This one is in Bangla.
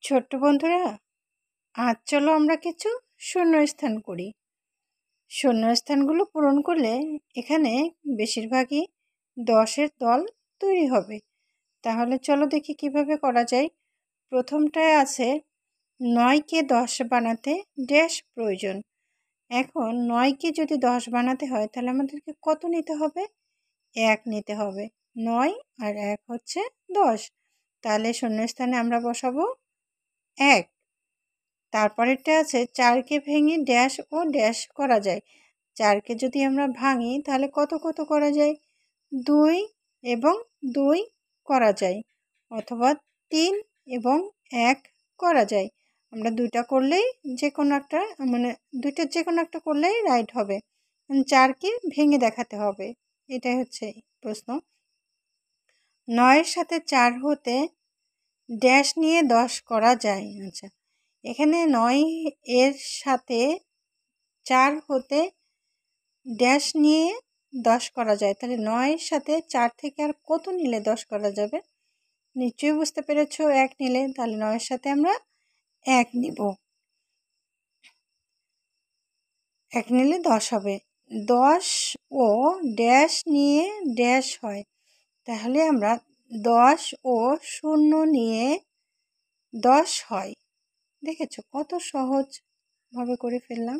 ছোট্ট বন্ধুরা, আজ চলো আমরা কিছু শূন্যস্থান করি। শূন্যস্থানগুলো পূরণ করলে এখানে বেশিরভাগই 10-এর দল তৈরি হবে। তাহলে চলো দেখি কিভাবে করা যায়। প্রথমটায় আছে 9কে 10 বানাতে ড্যাশ প্রয়োজন। এখন 9কে যদি 10 বানাতে হয় তাহলে আমাদেরকে কত নিতে হবে? 1 নিতে হবে। 9 আর 1 হচ্ছে 10। তাহলে শূন্যস্থানে আমরা বসাবো 1। তারপরেরটা আছে 4কে ভেঙে ড্যাশ ও ড্যাশ করা যায়। 4কে যদি আমরা ভাঙি তাহলে কত কত করা যায়? 2 এবং 2 করা যায়, অথবা 3 এবং 1 করা যায়। আমরা দুইটা করলেই যে কোনো একটা, মানে দুইটা যে কোনো একটা করলেই রাইট হবে। 4কে ভেঙে দেখাতে হবে, এটাই হচ্ছে প্রশ্ন। 9-এর সাথে 4 হতে ড্যাশ নিয়ে 10 করা যায়। আচ্ছা, এখানে 9 এর সাথে 4 হতে ড্যাশ নিয়ে 10 করা যায়। তাহলে 9 এর সাথে 4 থেকে আর কত নিলে 10 করা যাবে? নিশ্চয়ই বুঝতে পেরেছো, 1 নিলে। তাহলে 9 এর সাথে আমরা 1 নিব। 1 নিলে 10 হবে। 10 ও ড্যাশ নিয়ে ড্যাশ হয়, তাহলে আমরা 10 ও 0 নিয়ে 10 হয়। দেখেছো কত সহজভাবে করে ফেললাম।